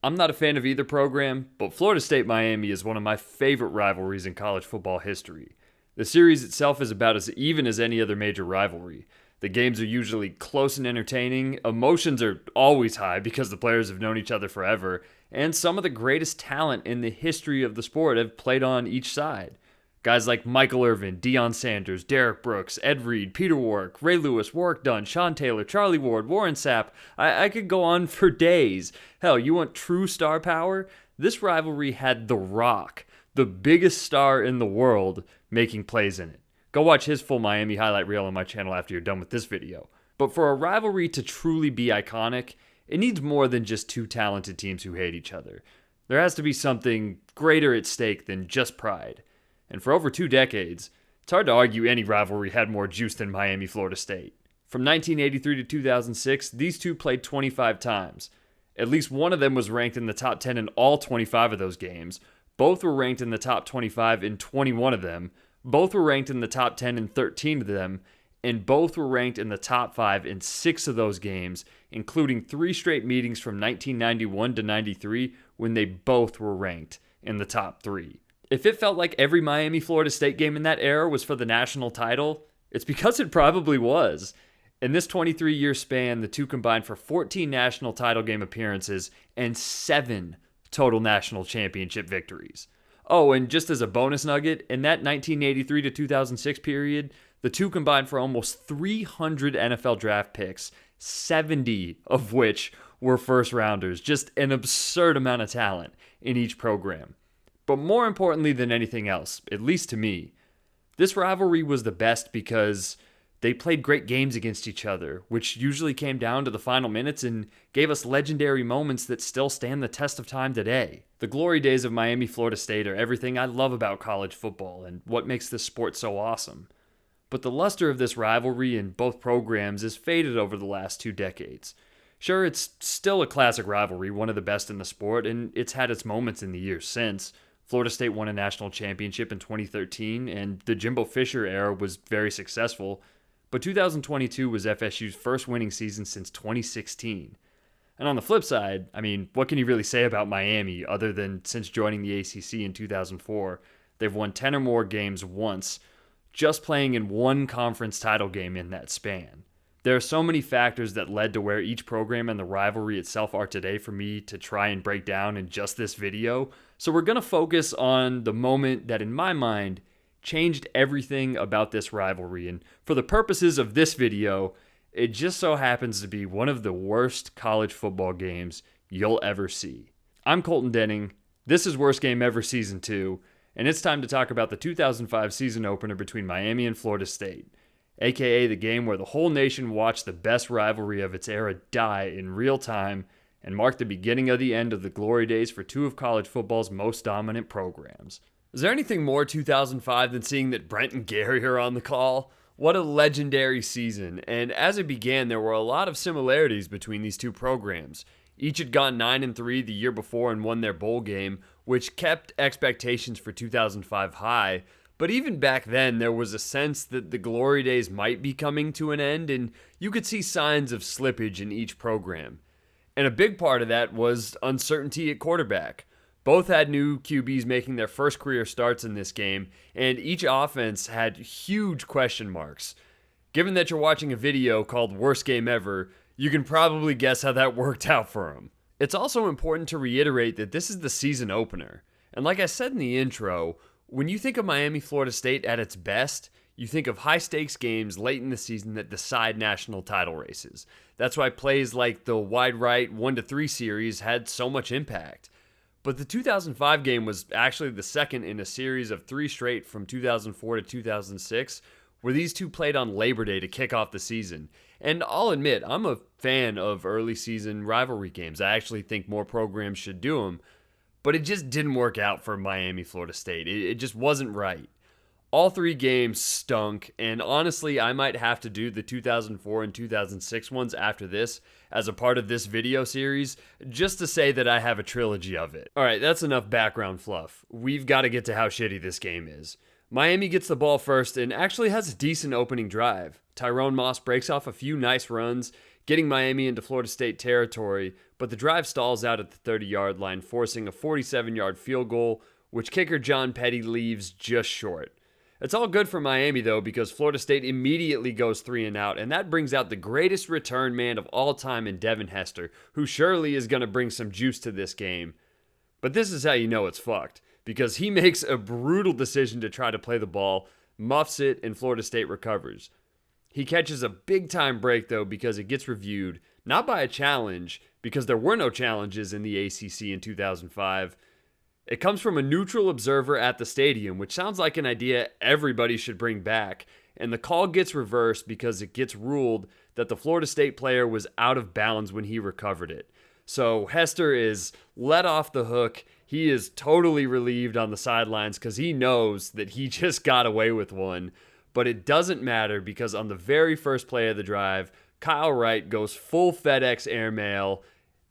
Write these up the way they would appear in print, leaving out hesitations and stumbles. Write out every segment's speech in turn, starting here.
I'm not a fan of either program, but Florida State-Miami is one of my favorite rivalries in college football history. The series itself is about as even as any other major rivalry. The games are usually close and entertaining, emotions are always high because the players have known each other forever, and some of the greatest talent in the history of the sport have played on each side. Guys like Michael Irvin, Deion Sanders, Derek Brooks, Ed Reed, Peter Warrick, Ray Lewis, Warwick Dunn, Sean Taylor, Charlie Ward, Warren Sapp. I could go on for days. Hell, you want true star power? This rivalry had The Rock, the biggest star in the world, making plays in it. Go watch his full Miami highlight reel on my channel after you're done with this video. But for a rivalry to truly be iconic, it needs more than just two talented teams who hate each other. There has to be something greater at stake than just pride. And for over 2 decades, it's hard to argue any rivalry had more juice than Miami-Florida State. From 1983 to 2006, these two played 25 times. At least one of them was ranked in the top 10 in all 25 of those games. Both were ranked in the top 25 in 21 of them. Both were ranked in the top 10 in 13 of them. And both were ranked in the top 5 in 6 of those games, including 3 straight meetings from 1991 to 93 when they both were ranked in the top 3. If it felt like every Miami-Florida State game in that era was for the national title, it's because it probably was. In this 23-year span, the two combined for 14 national title game appearances and 7 total national championship victories. Oh, and just as a bonus nugget, in that 1983 to 2006 period, the two combined for almost 300 NFL draft picks, 70 of which were first-rounders. Just an absurd amount of talent in each program. But more importantly than anything else, at least to me, this rivalry was the best because they played great games against each other, which usually came down to the final minutes and gave us legendary moments that still stand the test of time today. The glory days of Miami-Florida State are everything I love about college football and what makes this sport so awesome. But the luster of this rivalry in both programs has faded over the last 2 decades. Sure, it's still a classic rivalry, one of the best in the sport, and it's had its moments in the years since. Florida State won a national championship in 2013, and the Jimbo Fisher era was very successful, but 2022 was FSU's first winning season since 2016. And on the flip side, I mean, what can you really say about Miami other than since joining the ACC in 2004, they've won 10 or more games once, just playing in one conference title game in that span. There are so many factors that led to where each program and the rivalry itself are today for me to try and break down in just this video. So we're going to focus on the moment that, in my mind, changed everything about this rivalry. And for the purposes of this video, it just so happens to be one of the worst college football games you'll ever see. I'm Colton Denning. This is Worst Game Ever Season 2. And it's time to talk about the 2005 season opener between Miami and Florida State, aka the game where the whole nation watched the best rivalry of its era die in real time and mark the beginning of the end of the glory days for two of college football's most dominant programs. Is there anything more 2005 than seeing that Brent and Gary are on the call? What a legendary season, and as it began, there were a lot of similarities between these two programs. Each had gone 9-3 the year before and won their bowl game, which kept expectations for 2005 high. But even back then, there was a sense that the glory days might be coming to an end, and you could see signs of slippage in each program. And a big part of that was uncertainty at quarterback. Both had new QBs making their first career starts in this game, and each offense had huge question marks. Given that you're watching a video called Worst Game Ever, you can probably guess how that worked out for them. It's also important to reiterate that this is the season opener. And like I said in the intro, when you think of Miami-Florida State at its best, you think of high-stakes games late in the season that decide national title races. That's why plays like the wide right 1-3 series had so much impact. But the 2005 game was actually the second in a series of 3 straight from 2004 to 2006, where these two played on Labor Day to kick off the season. And I'll admit, I'm a fan of early season rivalry games. I actually think more programs should do them. But it just didn't work out for Miami-Florida State. It just wasn't right. All 3 games stunk, and honestly, I might have to do the 2004 and 2006 ones after this as a part of this video series, just to say that I have a trilogy of it. Alright, that's enough background fluff. We've got to get to how shitty this game is. Miami gets the ball first and actually has a decent opening drive. Tyrone Moss breaks off a few nice runs, getting Miami into Florida State territory, but the drive stalls out at the 30-yard line, forcing a 47-yard field goal, which kicker John Petty leaves just short. It's all good for Miami, though, because Florida State immediately goes 3 and out, and that brings out the greatest return man of all time in Devin Hester, who surely is going to bring some juice to this game. But this is how you know it's fucked, because he makes a brutal decision to try to play the ball, muffs it, and Florida State recovers. He catches a big-time break, though, because it gets reviewed, not by a challenge, because there were no challenges in the ACC in 2005. It comes from a neutral observer at the stadium, which sounds like an idea everybody should bring back, and the call gets reversed because it gets ruled that the Florida State player was out of bounds when he recovered it. So Hester is let off the hook. He is totally relieved on the sidelines because he knows that he just got away with one. But it doesn't matter because on the very first play of the drive, Kyle Wright goes full FedEx airmail.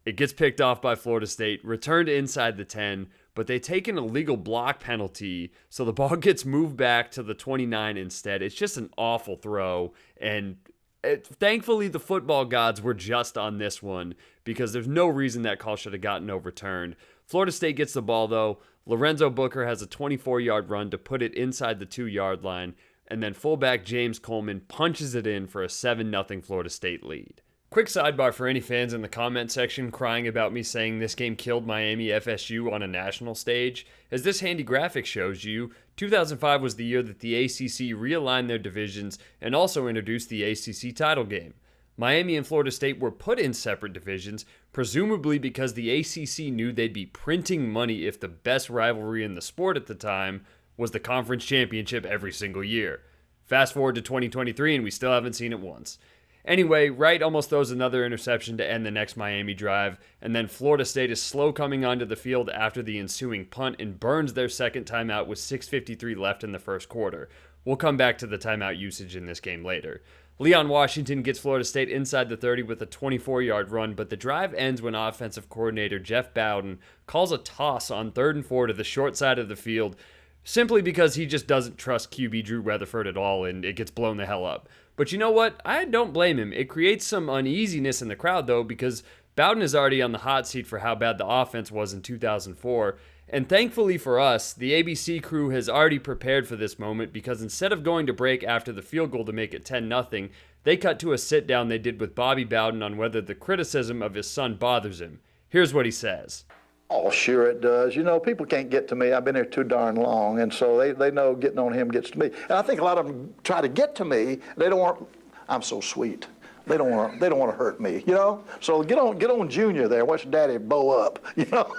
It gets picked off by Florida State, returned inside the 10, but they take an illegal block penalty, so the ball gets moved back to the 29 instead. It's just an awful throw, and thankfully the football gods were just on this one because there's no reason that call should have gotten overturned. Florida State gets the ball, though. Lorenzo Booker has a 24-yard run to put it inside the 2-yard line, and then fullback James Coleman punches it in for a 7-0 Florida State lead. Quick sidebar for any fans in the comment section crying about me saying this game killed Miami FSU on a national stage. As this handy graphic shows you, 2005 was the year that the ACC realigned their divisions and also introduced the ACC title game. Miami and Florida State were put in separate divisions, presumably because the ACC knew they'd be printing money if the best rivalry in the sport at the time was the conference championship every single year. Fast forward to 2023 and we still haven't seen it once. Anyway, Wright almost throws another interception to end the next Miami drive, and then Florida State is slow coming onto the field after the ensuing punt and burns their second timeout with 6:53 left in the first quarter. We'll come back to the timeout usage in this game later. Leon Washington gets Florida State inside the 30 with a 24-yard run, but the drive ends when offensive coordinator Jeff Bowden calls a toss on 3rd and 4 to the short side of the field, simply because he just doesn't trust QB Drew Weatherford at all, and it gets blown the hell up. But you know what? I don't blame him. It creates some uneasiness in the crowd, though, because Bowden is already on the hot seat for how bad the offense was in 2004. And thankfully for us, the ABC crew has already prepared for this moment because instead of going to break after the field goal to make it 10-0, they cut to a sit-down they did with Bobby Bowden on whether the criticism of his son bothers him. Here's what he says. Oh, sure it does. You know, people can't get to me. I've been here too darn long, and so they know getting on him gets to me. And I think a lot of them try to get to me. They don't want. I'm so sweet. They don't want to hurt me. You know. So get on Junior there. Watch Daddy bow up. You know.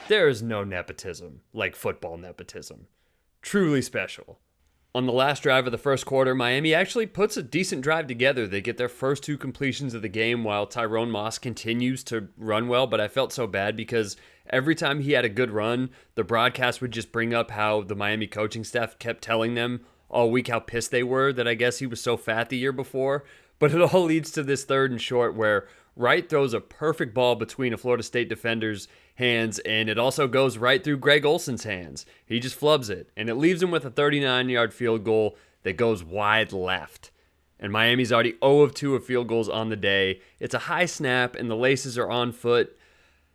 There is no nepotism like football nepotism. Truly special. On the last drive of the first quarter, Miami actually puts a decent drive together. They get their first 2 completions of the game while Tyrone Moss continues to run well, but I felt so bad because every time he had a good run, the broadcast would just bring up how the Miami coaching staff kept telling them all week how pissed they were that I guess he was so fat the year before. But it all leads to this 3rd and short where Wright throws a perfect ball between a Florida State defender's hands, and it also goes right through Greg Olson's hands. He just flubs it, and it leaves him with a 39-yard field goal that goes wide left. And Miami's already 0 of 2 of field goals on the day. It's a high snap, and the laces are on foot.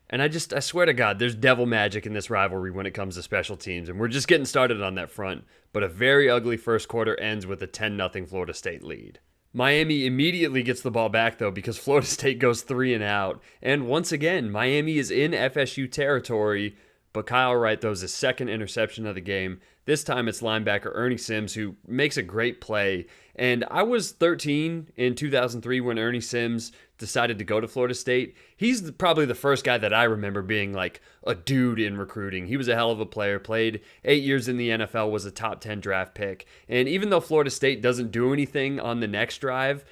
And I swear to God, there's devil magic in this rivalry when it comes to special teams, and we're just getting started on that front. But a very ugly first quarter ends with a 10-0 Florida State lead. Miami immediately gets the ball back, though, because Florida State goes 3 and out. And once again, Miami is in FSU territory, but Kyle Wright throws his second interception of the game. This time it's linebacker Ernie Sims who makes a great play. And I was 13 in 2003 when Ernie Sims decided to go to Florida State. He's probably the first guy that I remember being like a dude in recruiting. He was a hell of a player, played 8 years in the NFL, was a top 10 draft pick. And even though Florida State doesn't do anything on the next drive,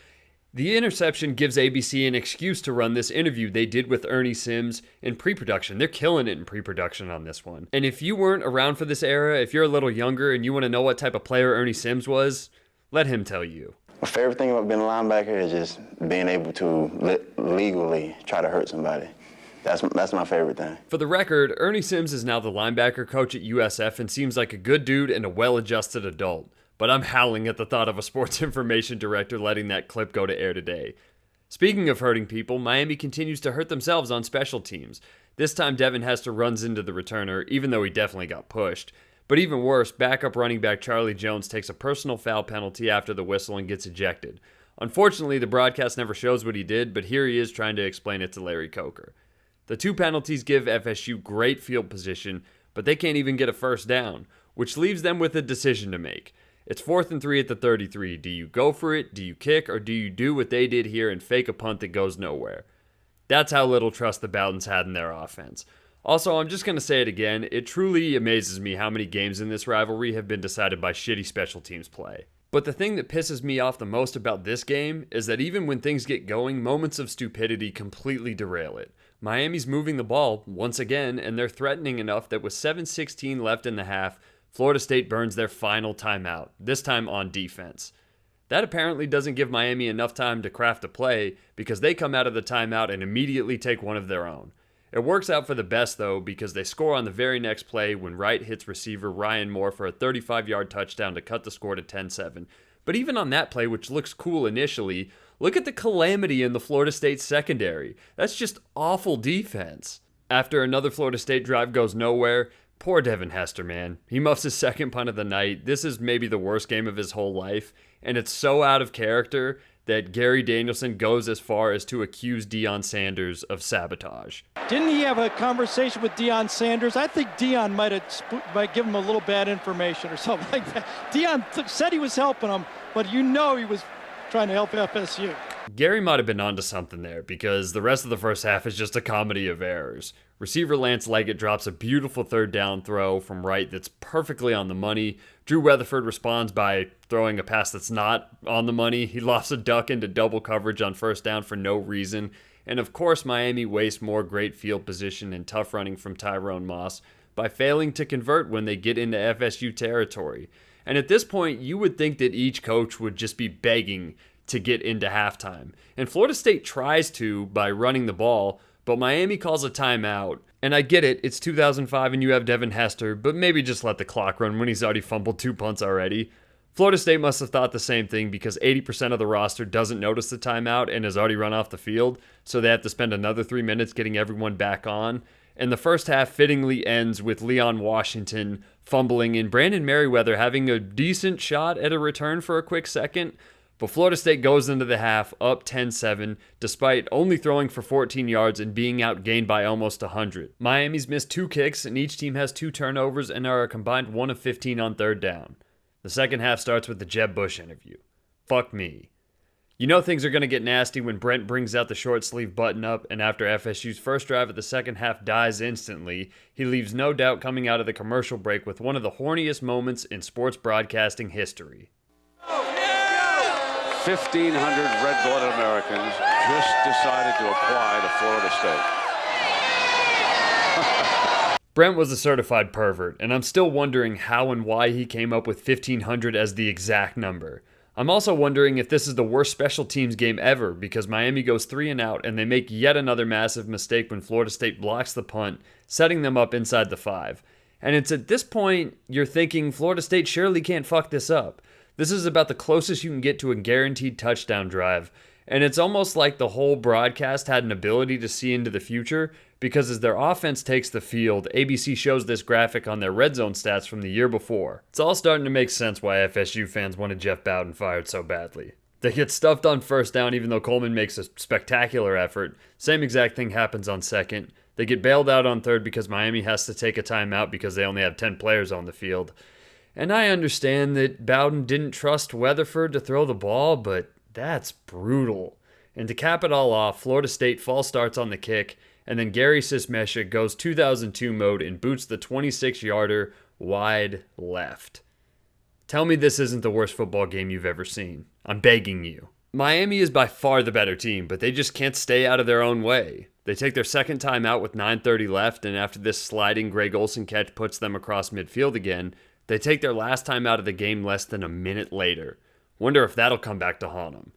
the interception gives ABC an excuse to run this interview they did with Ernie Sims in pre-production. They're killing it in pre-production on this one. And if you weren't around for this era, if you're a little younger and you want to know what type of player Ernie Sims was, let him tell you. My favorite thing about being a linebacker is just being able to legally try to hurt somebody. That's my favorite thing. For the record, Ernie Sims is now the linebacker coach at USF and seems like a good dude and a well-adjusted adult. But I'm howling at the thought of a sports information director letting that clip go to air today. Speaking of hurting people, Miami continues to hurt themselves on special teams. This time Devin Hester runs into the returner, even though he definitely got pushed. But even worse, backup running back Charlie Jones takes a personal foul penalty after the whistle and gets ejected. Unfortunately, the broadcast never shows what he did, but here he is trying to explain it to Larry Coker. The two penalties give FSU great field position, but they can't even get a first down, which leaves them with a decision to make. It's 4th and 3 at the 33. Do you go for it, do you kick, or do you do what they did here and fake a punt that goes nowhere? That's how little trust the Bowdens had in their offense. Also, I'm just going to say it again, it truly amazes me how many games in this rivalry have been decided by shitty special teams play. But the thing that pisses me off the most about this game is that even when things get going, moments of stupidity completely derail it. Miami's moving the ball once again, and they're threatening enough that with 7:16 left in the half, Florida State burns their final timeout, this time on defense. That apparently doesn't give Miami enough time to craft a play because they come out of the timeout and immediately take one of their own. It works out for the best though because they score on the very next play when Wright hits receiver Ryan Moore for a 35-yard touchdown to cut the score to 10-7. But even on that play, which looks cool initially, look at the calamity in the Florida State secondary. That's just awful defense. After another Florida State drive goes nowhere, poor Devin Hester, man. He muffs his second punt of the night. This is maybe the worst game of his whole life, and it's so out of character that Gary Danielson goes as far as to accuse Deion Sanders of sabotage. Didn't he have a conversation with Deion Sanders? I think Deion might give him a little bad information or something like that. Deion said he was helping him, but he was trying to help FSU. Gary might have been onto something there because the rest of the first half is just a comedy of errors. Receiver Lance Leggett drops a beautiful third down throw from Wright that's perfectly on the money. Drew Weatherford responds by throwing a pass that's not on the money. He lofts a duck into double coverage on first down for no reason. And of course, Miami wastes more great field position and tough running from Tyrone Moss by failing to convert when they get into FSU territory. And at this point, you would think that each coach would just be begging to get into halftime. And Florida State tries to by running the ball, but Miami calls a timeout. And I get it, it's 2005 and you have Devin Hester, but maybe just let the clock run when he's already fumbled 2 punts already. Florida State must have thought the same thing because 80% of the roster doesn't notice the timeout and has already run off the field, so they have to spend another 3 minutes getting everyone back on. And the first half fittingly ends with Leon Washington fumbling and Brandon Merriweather having a decent shot at a return for a quick second. But Florida State goes into the half up 10-7, despite only throwing for 14 yards and being outgained by almost 100. Miami's missed 2 kicks, and each team has 2 turnovers and are a combined 1 of 15 on third down. The second half starts with the Jeb Bush interview. Fuck me. You know things are going to get nasty when Brent brings out the short sleeve button up, and after FSU's first drive of the second half dies instantly, he leaves no doubt coming out of the commercial break with one of the horniest moments in sports broadcasting history. 1,500 red-blooded Americans just decided to apply to Florida State. Brent was a certified pervert, and I'm still wondering how and why he came up with 1,500 as the exact number. I'm also wondering if this is the worst special teams game ever because Miami goes 3 and out and they make yet another massive mistake when Florida State blocks the punt, setting them up inside the 5. And it's at this point you're thinking Florida State surely can't fuck this up. This is about the closest you can get to a guaranteed touchdown drive, and it's almost like the whole broadcast had an ability to see into the future because as their offense takes the field, ABC shows this graphic on their red zone stats from the year before. It's all starting to make sense why FSU fans wanted Jeff Bowden fired so badly. They get stuffed on first down even though Coleman makes a spectacular effort. Same exact thing happens on second. They get bailed out on third because Miami has to take a timeout because they only have 10 players on the field. And I understand that Bowden didn't trust Weatherford to throw the ball, but that's brutal. And to cap it all off, Florida State false starts on the kick, and then Gary Sismesha goes 2002 mode and boots the 26-yarder wide left. Tell me this isn't the worst football game you've ever seen. I'm begging you. Miami is by far the better team, but they just can't stay out of their own way. They take their second time out with 9:30 left, and after this sliding Greg Olsen catch puts them across midfield again, they take their last time out of the game less than a minute later. Wonder if that'll come back to haunt them.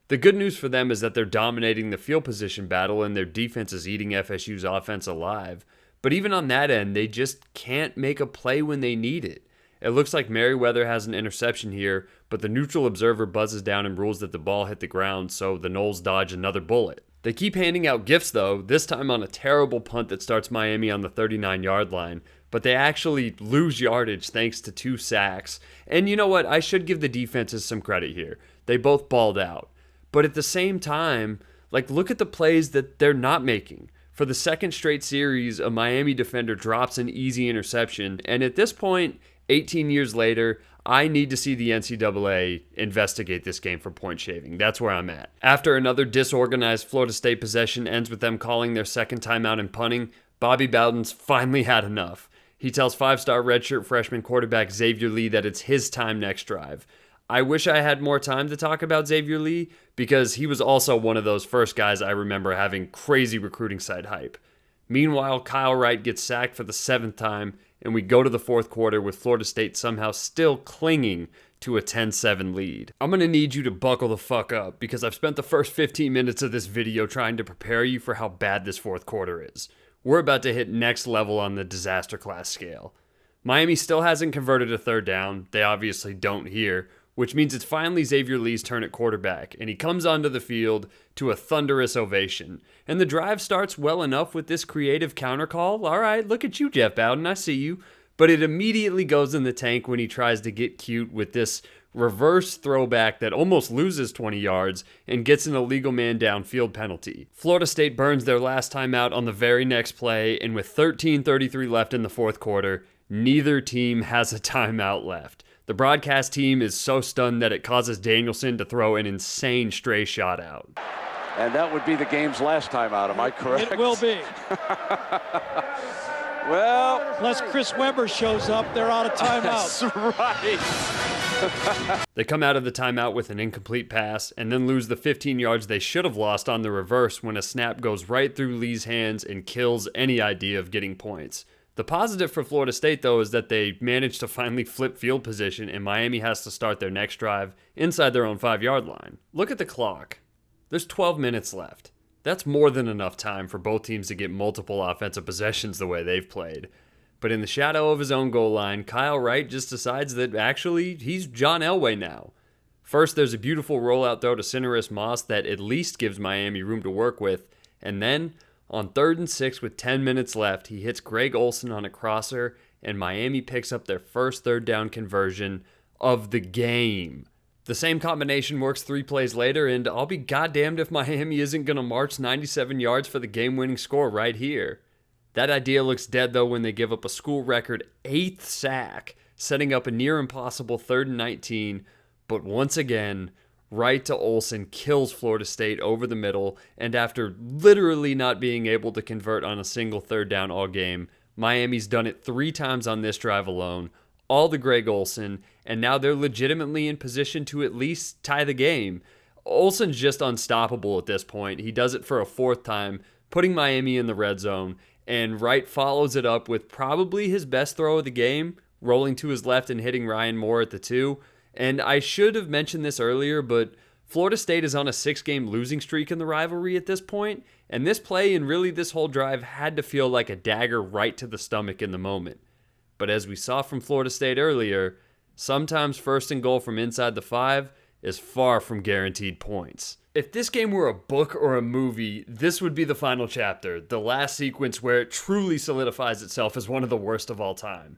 The good news for them is that they're dominating the field position battle and their defense is eating FSU's offense alive. But even on that end, they just can't make a play when they need it. It looks like Merriweather has an interception here, but the neutral observer buzzes down and rules that the ball hit the ground, so the Noles dodge another bullet. They keep handing out gifts though, this time on a terrible punt that starts Miami on the 39-yard line, but they actually lose yardage thanks to 2 sacks. And you know what? I should give the defenses some credit here. They both balled out. But at the same time, look at the plays that they're not making. For the second straight series, a Miami defender drops an easy interception, and at this point, 18 years later, I need to see the NCAA investigate this game for point shaving. That's where I'm at. After another disorganized Florida State possession ends with them calling their second timeout and punting, Bobby Bowden's finally had enough. He tells 5-star redshirt freshman quarterback Xavier Lee that it's his time next drive. I wish I had more time to talk about Xavier Lee because he was also one of those first guys I remember having crazy recruiting site hype. Meanwhile, Kyle Wright gets sacked for the 7th time, and we go to the 4th quarter with Florida State somehow still clinging to a 10-7 lead. I'm going to need you to buckle the fuck up because I've spent the first 15 minutes of this video trying to prepare you for how bad this 4th quarter is. We're about to hit next level on the disaster class scale. Miami still hasn't converted a 3rd down. They obviously don't here, which means it's finally Xavier Lee's turn at quarterback, and he comes onto the field to a thunderous ovation. And the drive starts well enough with this creative counter call. All right, look at you, Jeff Bowden, I see you. But it immediately goes in the tank when he tries to get cute with this reverse throwback that almost loses 20 yards and gets an illegal man downfield penalty. Florida State burns their last timeout on the very next play, and with 13:33 left in the 4th quarter, neither team has a timeout left. The broadcast team is so stunned that it causes Danielson to throw an insane stray shot out. And that would be the game's last timeout, am I correct? It will be. Well, Unless Chris Webber shows up, they're out of timeout. that's right. They come out of the timeout with an incomplete pass and then lose the 15 yards they should have lost on the reverse when a snap goes right through Lee's hands and kills any idea of getting points. The positive for Florida State, though, is that they managed to finally flip field position and Miami has to start their next drive inside their own 5-yard line. Look at the clock. There's 12 minutes left. That's more than enough time for both teams to get multiple offensive possessions the way they've played. But in the shadow of his own goal line, Kyle Wright just decides that actually he's John Elway now. First, there's a beautiful rollout throw to Cineris Moss that at least gives Miami room to work with, and then on 3rd and 6 with 10 minutes left, he hits Greg Olsen on a crosser, and Miami picks up their first 3rd down conversion of the game. The same combination works 3 plays later, and I'll be goddamned if Miami isn't going to march 97 yards for the game-winning score right here. That idea looks dead, though, when they give up a school record 8th sack, setting up a near-impossible 3rd and 19, but once again, Right to Olsen kills Florida State over the middle, and after literally not being able to convert on a single 3rd down all game, Miami's done it 3 times on this drive alone, all to Greg Olsen, and now they're legitimately in position to at least tie the game. Olsen's just unstoppable at this point. He does it for a 4th time, putting Miami in the red zone, and Wright follows it up with probably his best throw of the game, rolling to his left and hitting Ryan Moore at the 2. And I should have mentioned this earlier, but Florida State is on a 6-game losing streak in the rivalry at this point, and this play and really this whole drive had to feel like a dagger right to the stomach in the moment. But as we saw from Florida State earlier, sometimes 1st and goal from inside the 5 is far from guaranteed points. If this game were a book or a movie, this would be the final chapter, the last sequence where it truly solidifies itself as one of the worst of all time.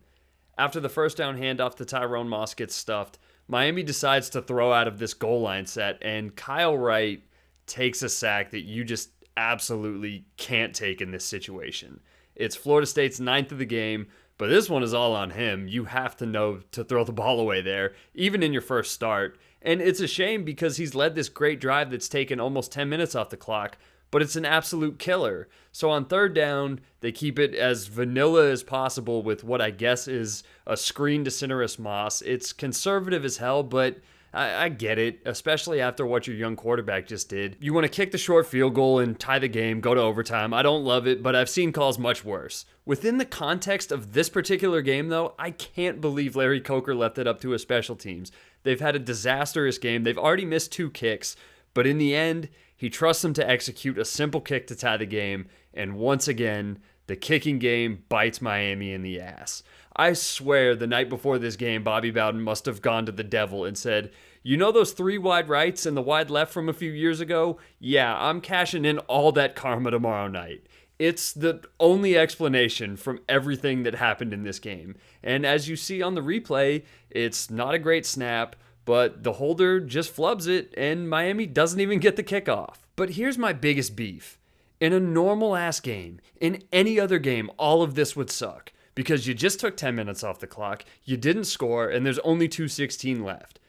After the 1st down handoff to Tyrone Moss gets stuffed, Miami decides to throw out of this goal line set, and Kyle Wright takes a sack that you just absolutely can't take in this situation. It's Florida State's 9th of the game, but this one is all on him. You have to know to throw the ball away there, even in your first start. And it's a shame because he's led this great drive that's taken almost 10 minutes off the clock, but it's an absolute killer. So on 3rd down, they keep it as vanilla as possible with what I guess is a screen to Cineris Moss. It's conservative as hell, but I get it, especially after what your young quarterback just did. You want to kick the short field goal and tie the game, go to overtime. I don't love it, but I've seen calls much worse. Within the context of this particular game, though, I can't believe Larry Coker left it up to his special teams. They've had a disastrous game. They've already missed 2 kicks, but in the end, he trusts them to execute a simple kick to tie the game, and once again, the kicking game bites Miami in the ass. I swear the night before this game, Bobby Bowden must have gone to the devil and said, "You know those 3 wide rights and the wide left from a few years ago? Yeah, I'm cashing in all that karma tomorrow night." It's the only explanation from everything that happened in this game. And as you see on the replay, it's not a great snap, but the holder just flubs it and Miami doesn't even get the kickoff. But here's my biggest beef. In a normal ass game, in any other game, all of this would suck because you just took 10 minutes off the clock, you didn't score, and there's only 2:16 left.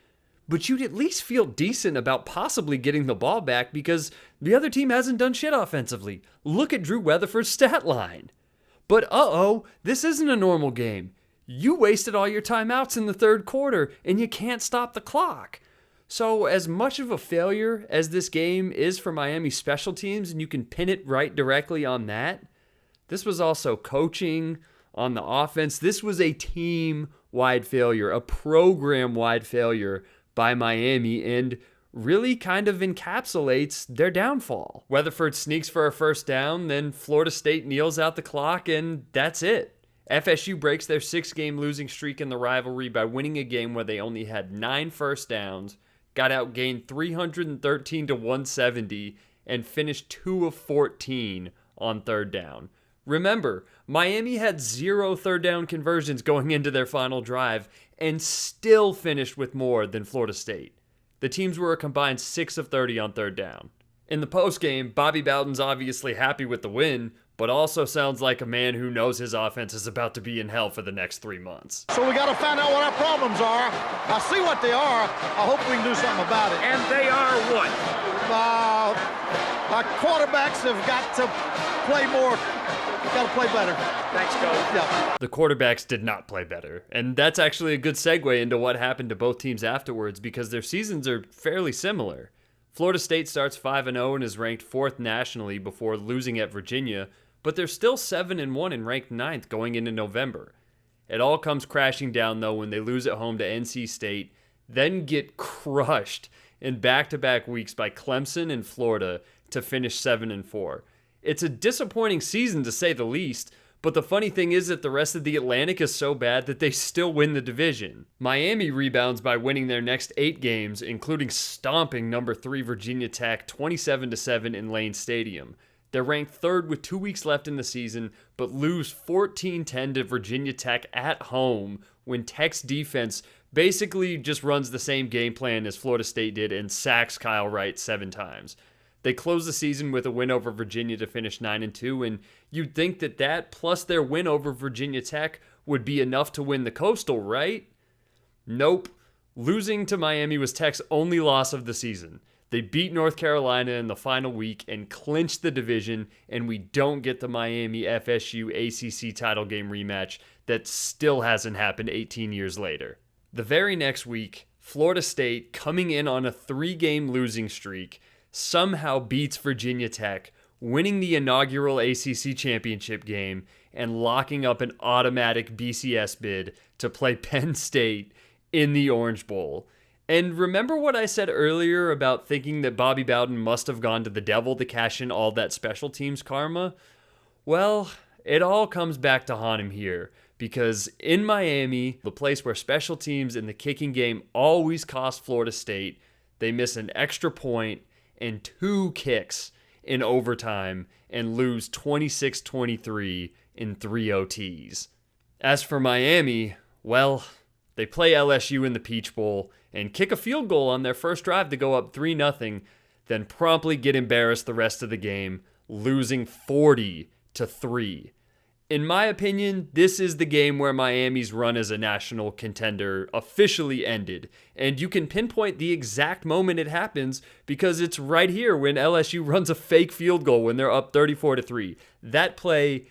But you'd at least feel decent about possibly getting the ball back because the other team hasn't done shit offensively. Look at Drew Weatherford's stat line. But this isn't a normal game. You wasted all your timeouts in the third quarter and you can't stop the clock. So as much of a failure as this game is for Miami special teams, and you can pin it right directly on that, this was also coaching on the offense. This was a team-wide failure, a program-wide failure by Miami, and really kind of encapsulates their downfall. Weatherford sneaks for a first down, then Florida State kneels out the clock, and that's it. FSU breaks their 6-game losing streak in the rivalry by winning a game where they only had 9 first downs, got outgained 313 to 170, and finished 2 of 14 on third down. Remember, Miami had 0 third down conversions going into their final drive and still finished with more than Florida State. The teams were a combined 6 of 30 on third down. In the postgame, Bobby Bowden's obviously happy with the win, but also sounds like a man who knows his offense is about to be in hell for the next 3 months. So we got to find out what our problems are. I see what they are. I hope we can do something about it. And they are what? Our quarterbacks have got to play more. Got to play better. Thanks, Coach. Yeah. The quarterbacks did not play better. And that's actually a good segue into what happened to both teams afterwards because their seasons are fairly similar. Florida State starts 5-0 and is ranked 4th nationally before losing at Virginia, but they're still 7-1 and ranked 9th going into November. It all comes crashing down, though, when they lose at home to NC State, then get crushed in back-to-back weeks by Clemson and Florida to finish 7-4. It's a disappointing season, to say the least, but the funny thing is that the rest of the Atlantic is so bad that they still win the division. Miami rebounds by winning their next 8 games, including stomping number 3 Virginia Tech 27-7 in Lane Stadium. They're ranked 3rd with 2 weeks left in the season, but lose 14-10 to Virginia Tech at home when Tech's defense basically just runs the same game plan as Florida State did and sacks Kyle Wright 7 times. They close the season with a win over Virginia to finish 9-2, and you'd think that plus their win over Virginia Tech would be enough to win the Coastal, right? Nope. Losing to Miami was Tech's only loss of the season. They beat North Carolina in the final week and clinched the division, and we don't get the Miami FSU ACC title game rematch that still hasn't happened 18 years later. The very next week, Florida State, coming in on a 3-game losing streak, somehow beats Virginia Tech, winning the inaugural ACC championship game and locking up an automatic BCS bid to play Penn State in the Orange Bowl. And remember what I said earlier about thinking that Bobby Bowden must have gone to the devil to cash in all that special teams karma? Well, it all comes back to haunt him here, because in Miami, the place where special teams in the kicking game always cost Florida State, they miss an extra point and 2 kicks in overtime and lose 26-23 in 3 OTs. As for Miami, well, they play LSU in the Peach Bowl and kick a field goal on their first drive to go up 3-0, then promptly get embarrassed the rest of the game, losing 40-3. In my opinion, this is the game where Miami's run as a national contender officially ended, and you can pinpoint the exact moment it happens because it's right here when LSU runs a fake field goal when they're up 34-3. That play,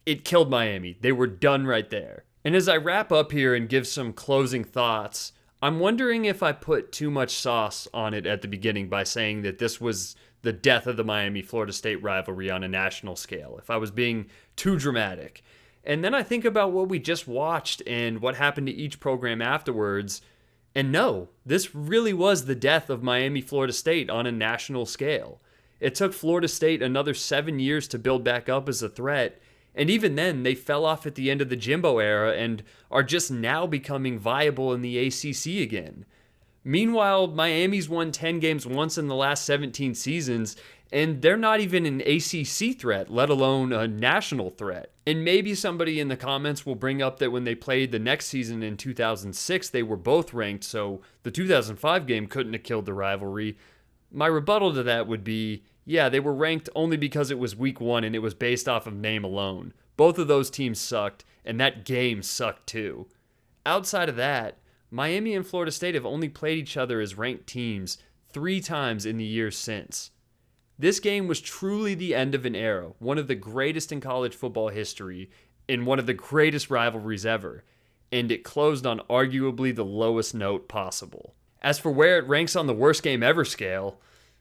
it killed Miami. They were done right there. And as I wrap up here and give some closing thoughts, I'm wondering if I put too much sauce on it at the beginning by saying that this was the death of the Miami-Florida State rivalry on a national scale, if I was being too dramatic. And then I think about what we just watched and what happened to each program afterwards, and no, this really was the death of Miami-Florida State on a national scale. It took Florida State another 7 years to build back up as a threat, And even then, they fell off at the end of the Jimbo era and are just now becoming viable in the ACC again. Meanwhile, Miami's won 10 games once in the last 17 seasons, and they're not even an ACC threat, let alone a national threat. And maybe somebody in the comments will bring up that when they played the next season in 2006, they were both ranked, so the 2005 game couldn't have killed the rivalry. My rebuttal to that would be, yeah, they were ranked only because it was week 1 and it was based off of name alone. Both of those teams sucked, and that game sucked too. Outside of that, Miami and Florida State have only played each other as ranked teams 3 times in the years since. This game was truly the end of an era, one of the greatest in college football history, and one of the greatest rivalries ever, and it closed on arguably the lowest note possible. As for where it ranks on the worst game ever scale,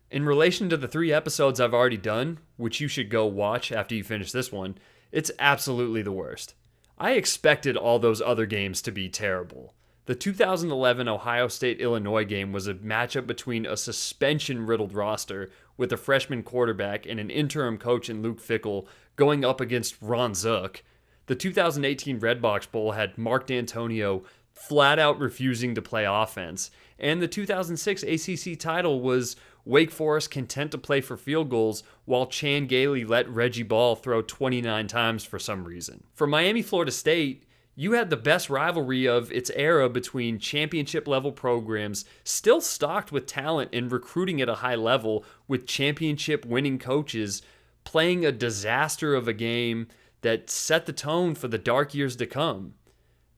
in relation to the 3 episodes I've already done, which you should go watch after you finish this one, it's absolutely the worst. I expected all those other games to be terrible. The 2011 Ohio State-Illinois game was a matchup between a suspension-riddled roster with a freshman quarterback and an interim coach in Luke Fickell going up against Ron Zook. The 2018 Redbox Bowl had Mark D'Antonio flat out refusing to play offense. And the 2006 ACC title was Wake Forest content to play for field goals while Chan Gailey let Reggie Ball throw 29 times for some reason. For Miami, Florida State, you had the best rivalry of its era between championship-level programs still stocked with talent and recruiting at a high level with championship-winning coaches playing a disaster of a game that set the tone for the dark years to come.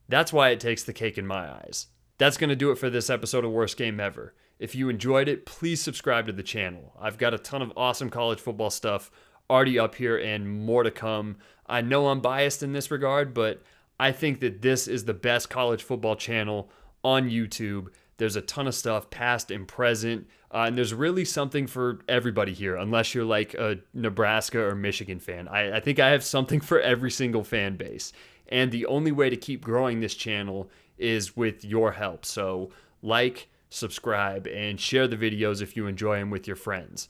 That's why it takes the cake in my eyes. That's going to do it for this episode of Worst Game Ever. If you enjoyed it, please subscribe to the channel. I've got a ton of awesome college football stuff already up here and more to come. I know I'm biased in this regard, but I think that this is the best college football channel on YouTube. There's a ton of stuff, past and present, and there's really something for everybody here, unless you're like a Nebraska or Michigan fan. I think I have something for every single fan base, and the only way to keep growing this channel is with your help. So like, subscribe, and share the videos if you enjoy them with your friends.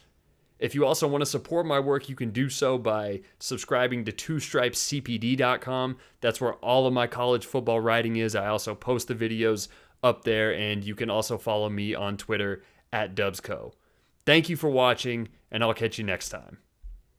If you also want to support my work, you can do so by subscribing to twostripescpd.com. That's where all of my college football writing is. I also post the videos up there, and you can also follow me on Twitter @DubsCo. Thank you for watching, and I'll catch you next time.